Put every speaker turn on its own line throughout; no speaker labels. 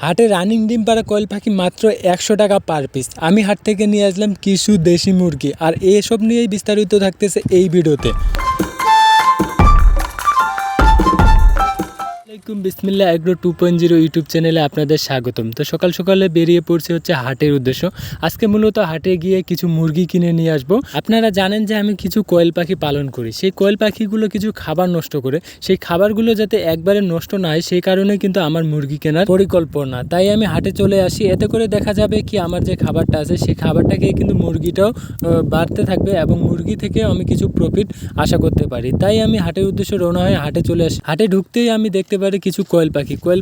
হাটে রানিং ডিম পাড়া কোয়েল পাখি মাত্র 100 টাকা পার পিস। আমি হাট থেকে নিয়ে আসলাম কিছু দেশি মুরগি, আর এসব নিয়েই বিস্তারিত থাকতেছে এই ভিডিওতে। বিসমিল্লাহ এগ্রো 2.0 ইউটিউব চ্যানেলে আপনাদের স্বাগতম। তো সকাল সকালে বেরিয়ে পড়ছে হচ্ছে হাটের উদ্দেশ্য। আজকে মূলত হাটে গিয়ে কিছু মুরগি কিনে নিয়ে আসবো। আপনারা জানেন যে আমি কিছু কোয়েল পাখি পালন করি, সেই কোয়েল পাখিগুলো কিছু খাবার নষ্ট করে, সেই খাবারগুলো যাতে একবারে নষ্ট না হয় সেই কারণে কিন্তু আমার মুরগি কেনার পরিকল্পনা। তাই আমি হাটে চলে আসি, এতে করে দেখা যাবে কি আমার যে খাবারটা আছে সেই খাবারটাকে কিন্তু মুরগিটাও বাড়তে থাকবে এবং মুরগি থেকে আমি কিছু প্রফিট আশা করতে পারি। তাই আমি হাটের উদ্দেশ্যে রওনা হয়ে হাটে চলে আসি। হাটে ঢুকতেই আমি দেখতে পারি কিছু কোয়েল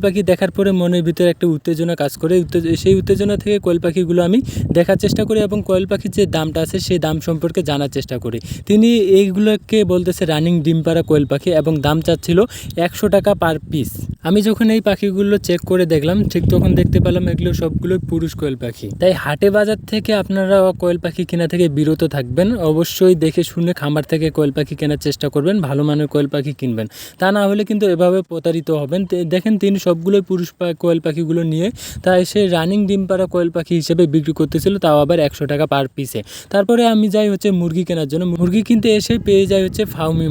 পাখি দেখার পরে মনের ভিতরে একটা উত্তেজনা কাজ করে। সেই উত্তেজনা থেকে কোয়েল পাখিগুলো আমি দেখার চেষ্টা করি এবং কোয়েল পাখির যে দামটা আছে সেই দাম সম্পর্কে জানার চেষ্টা করি। তিনি এইগুলোকে বলতেছে রানিং ডিম পাড়া কোয়েল পাখি এবং দাম চাচ্ছিল 100 টাকা পার পিস। আমি যখন এই পাখিগুলো চেক করে দেখলাম, ঠিক তখন দেখতে পেলাম এগুলো সবগুলোই পুরুষ কোয়েল পাখি। তাই হাটে বাজার থেকে আপনারা কোয়েল পাখি কেনা থেকে বিরত থাকবেন। অবশ্যই দেখে শুনে খামার থেকে কোয়েল পাখি কেনার চেষ্টা করবেন, ভালো মানের কোয়েল পাখি কিনবেন। তা না হলে কিন্তু এভাবে প্রতারিত হবেন। দেখেন তিনি সবগুলোই পুরুষ কোয়েল পাখিগুলো নিয়ে তাই সে রানিং ডিম পাড়া কোয়েল পাখি হিসেবে বিক্রি করতেছিল, তাও আবার 100 টাকা পার পিসে। তারপরে আমি যাই হচ্ছে মুরগি কেনার জন্য। মুরগি কিনতে এসে পেয়ে যাই হচ্ছে ফাউমি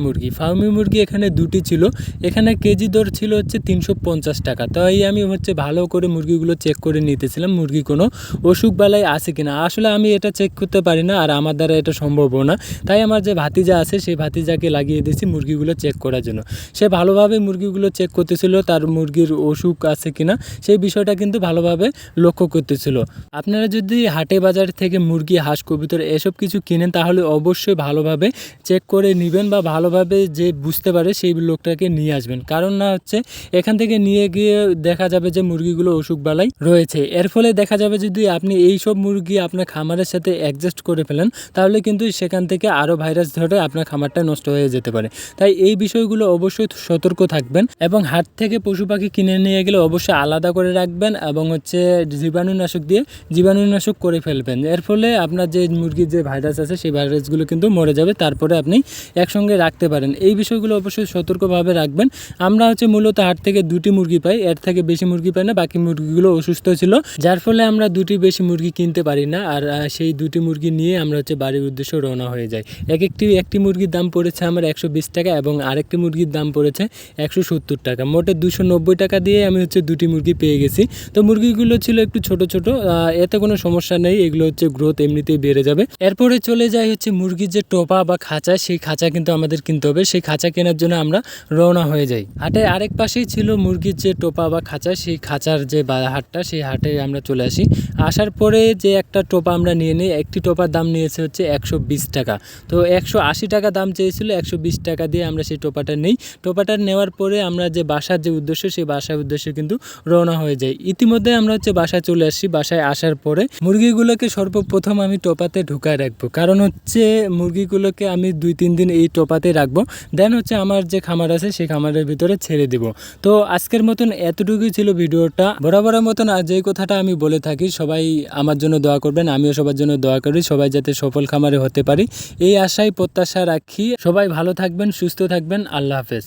মুরগি এখানে দুটি ছিল। এখানে কেজি দর ছিল হচ্ছে 350 টাকা। তাই আমি হচ্ছে ভালো করে মুরগিগুলো চেক করে নিতেছিলাম মুরগি কোনো অসুখ বালাই আছে কিনা। আসলে আমি এটা চেক করতে পারি না, আর আমার দ্বারা এটা সম্ভবও না। তাই আমার যে ভাতিজা আছে সেই ভাতিজাকে লাগিয়ে দিয়েছি মুরগিগুলো চেক করার জন্য। সে ভালোভাবে মুরগিগুলো চেক করতেছিল, তার মুরগির অসুখ আছে কিনা সেই বিষয়টা কিন্তু ভালোভাবে লক্ষ্য করতেছিল। আপনারা যদি হাটে বাজার থেকে মুরগি, হাঁস, কবুতর এসব কিছু কিনেন তাহলে অবশ্যই ভালোভাবে চেক করে নেবেন বা ভালোভাবে যে বুঝতে পারে সেই লোকটাকে নিয়ে আসবেন। কারণ না হচ্ছে এখান থেকে নিয়ে গিয়ে দেখা যাবে যে মুরগিগুলো অসুখ বালাই রয়েছে। এর ফলে দেখা যাবে যদি আপনি এই সব মুরগি আপনার খামারের সাথে অ্যাডজাস্ট করে ফেলেন তাহলে কিন্তু সেখান থেকে আরও ভাইরাস ধরে আপনার খামারটা নষ্ট হয়ে যেতে পারে। তাই এই বিষয়গুলো অবশ্যই সতর্ক থাকবেন এবং হাট থেকে পশু পাখি কিনে নিয়ে গেলে অবশ্যই আলাদা করে রাখবেন এবং হচ্ছে জীবাণুনাশক দিয়ে জীবাণুনাশক করে ফেলবেন। এর ফলে আপনার যে মুরগির যে ভাইরাস আছে সেই ভাইরাসগুলো কিন্তু মরে যাবে, তারপরে আপনি একসঙ্গে রাখতে পারেন। এই বিষয়গুলো অবশ্যই সতর্কভাবে রাখবেন। আমরা হচ্ছে মূলত হাট থেকে দুটি মুরগি পাই, এর থেকে বেশি মুরগি পাই না। বাকি মুরগিগুলো অসুস্থ ছিল, যার ফলে আমরা দুটি বেশি মুরগি কিনতে পারি না। আর সেই দুটি মুরগি নিয়ে আমরা হচ্ছে বাড়ির উদ্দেশ্যে রওনা হয়ে যাই। একটি মুরগির দাম পড়েছে আমার 120 টাকা এবং আরেকটি মুরগির দাম পড়েছে 170 টাকা। মোটে 290 টাকা দিয়ে আমি হচ্ছে দুটি মুরগি পেয়ে গেছি। তো মুরগিগুলো ছিল একটু ছোট, এতে কোনো সমস্যা নেই, এগুলো হচ্ছে গ্রোথ এমনিতেই বেড়ে যাবে। এরপরে চলে যায় হচ্ছে মুরগির যে টোপা বা খাঁচা, সেই খাঁচা কিন্তু আমাদের কিনতে হবে। সেই খাঁচা কেনার জন্য আমরা রওনা হয়ে যাই। হাটে আরেক পাশেই ছিল মুরগির যে টোপা বা খাঁচা, সেই খাঁচার যে হাটটা, সেই হাটে আমরা চলে আসি। আসার পরে যে একটা টোপা আমরা নিয়ে নিই, একটি টোপার দাম নিয়েছে হচ্ছে 120 টাকা। তো 180 টাকা দাম চেয়েছিল, 120 টাকা দিয়ে আমরা সেই টোপাটা নিই। টোপাটা নেওয়ার পরে আমরা যে বাসার যে উদ্দেশ্য সেই বাসার উদ্দেশ্যে কিন্তু রওনা হয়ে যায়। ইতিমধ্যে আমরা হচ্ছে বাসায় চলে আসি। বাসায় আসার পরে মুরগিগুলোকে সর্বপ্রথম আমি টোপাতে ঢুকায় রাখবো, কারণ হচ্ছে মুরগিগুলোকে আমি 2-3 দিন এই টোপাতে রাখবো, দেন হচ্ছে আমার যে খামার আছে সেই খামারের ভিতরে ছেড়ে দিব। তো আজকের মতন এতটুকুই ছিল ভিডিওটা। বরাবরের মতন আর যেই কথাটা আমি বলে থাকি, সবাই আমার জন্য দোয়া করবেন, আমিও সবার জন্য দোয়া করি, সবাই যাতে সফল খামারে হতে পারি এই আশায় প্রত্যাশা রাখি। সবাই ভালো থাকবেন, সুস্থ থাকবেন। আল্লাহ হাফেজ।